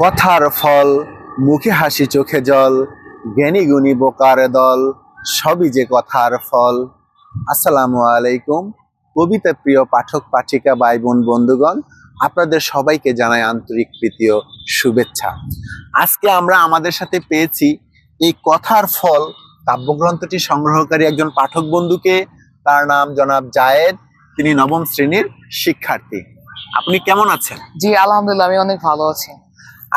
কথার ফল, মুখে হাসি চোখে জল, জ্ঞানী গুণী বোকার দল, সবই যে কথার ফল। আসসালামু আলাইকুম। কবিতা প্রিয় পাঠক পাঠিকা ভাই বোন বন্ধুগণ, আপনাদের সবাইকে জানাই আন্তরিক প্রীতি ও শুভেচ্ছা। আজকে আমরা আমাদের সাথে পেয়েছি এই কথার ফল কাব্যগ্রন্থটি সংগ্রহকারী একজন পাঠক বন্ধুকে। তার নাম জনাব জায়েদ। তিনি নবম শ্রেণীর শিক্ষার্থী। আপনি কেমন আছেন? জি আলহামদুলিল্লাহ, আমি অনেক ভালো আছি।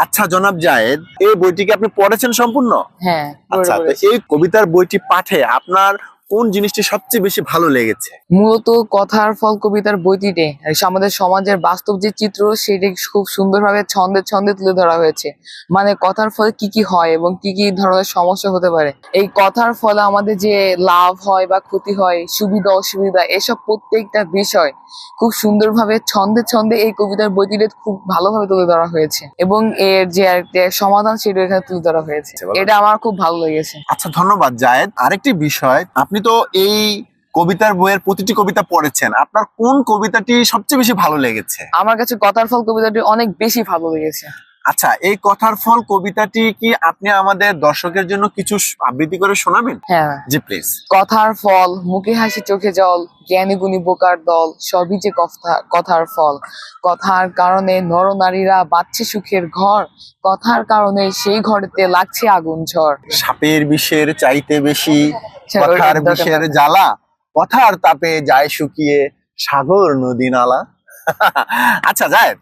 আচ্ছা জনাব জায়েদ, এই বইটিকে আপনি পড়েছেন সম্পূর্ণ? হ্যাঁ, আচ্ছা, তো এই কবিতার বইটি পাঠে আপনার কোন জিনিসটি সবচেয়ে বেশি ভালো লেগেছে? মূলত কথার ফল কবিতার বইটিতে আমাদের সমাজের বাস্তব যে চিত্র সেটি খুব সুন্দরভাবে ছন্দে ছন্দে তুলে ধরা হয়েছে। মানে কথার ফলে কি কি হয় এবং কি কি ধরনের সমস্যা হতে পারে, এই কথার ফলে আমাদের যে লাভ হয় বা ক্ষতি হয়, সুবিধা অসুবিধা, এসব প্রত্যেকটা বিষয় খুব সুন্দরভাবে ছন্দে ছন্দে এই কবিতার বইটিতে খুব ভালোভাবে তুলে ধরা হয়েছে এবং এর যে একটা সমাধান সেটা এখানে তুলে ধরা হয়েছে। এটা আমার খুব ভালো লেগেছে। আচ্ছা, ধন্যবাদ জায়েদ। আরেকটি বিষয়, আপনি তো এই কবিতার বইয়ের প্রতিটি কবিতা পড়েছেন, আপনার কোন কবিতাটি সবচেয়ে বেশি ভালো লেগেছে? আমার কাছে কথার ফল কবিতাটি অনেক বেশি ভালো লেগেছে। আচ্ছা, এই কথার ফল কবিতাটি কি আপনি আমাদের দর্শকের জন্য কিছু আবৃত্তি করে শোনাবেন? হ্যাঁ, জি প্লিজ। কথার ফল, মুখে হাসি চোখে জল, জ্ঞানী গুণী বোকার দল, সবই যে কথার ফল। কথার কারণে নরনারীরা বাঁধছে সুখের ঘর, কথার কারণে সেই ঘরেতে লাগছে আগুন ঝড়। সাপের বিষের চাইতে বেশি ওইটা কথার দরকার বিষের নেই। জ্বালা, কথার তাপে যায় শুকিয়ে সাগর নদী নালা। আচ্ছা জায়েদ,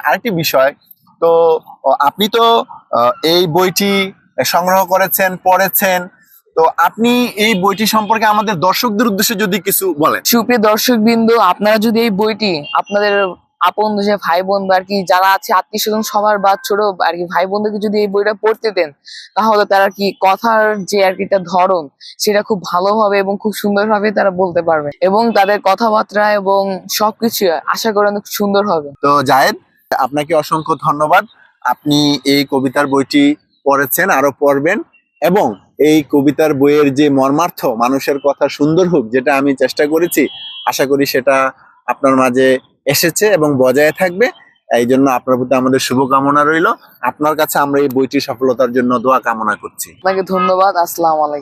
আরেকটি বিষয়, তো আপনি তো এই বইটি সংগ্রহ করেছেন, পড়েছেন, তো আপনি এই বইটি সম্পর্কে আমাদের দর্শকদের উদ্দেশ্যে যদি কিছু বলেন। সুপ্রিয় দর্শক বিন্দু, আপনারা যদি এই বইটি আপনাদের আপন যে ভাই বোন বা আর কি যারা আছে আত্মীয় স্বজন সবার বা ছোট আর কি ভাই বোনদেরকে যদি এই বইটা পড়তে দেন, তাহলে তারা কি কথার যে আর কি একটা ধরন সেটা খুব ভালোভাবে এবং খুব সুন্দরভাবে তারা বলতে পারবে এবং তাদের কথাবার্তা এবং সবকিছু আশা করি অনেক সুন্দর হবে। তো জায়েদ, আপনাকে অসংখ্য ধন্যবাদ। আপনি এই কবিতার বইটি পড়েছেন, আরো পড়বেন, এবং এই কবিতার বইয়ের যে মর্মার্থ, মানুষের কথা সুন্দর হোক, যেটা আমি চেষ্টা করেছি, আশা করি সেটা আপনার মাঝে এসেছে এবং বজায় থাকবে। এই জন্য আপনার প্রতি আমাদের শুভকামনা রইল। আপনার কাছে আমরা এই বইটির সফলতার জন্য দোয়া কামনা করছি। আপনাকে ধন্যবাদ। আসসালামু আলাইকুম।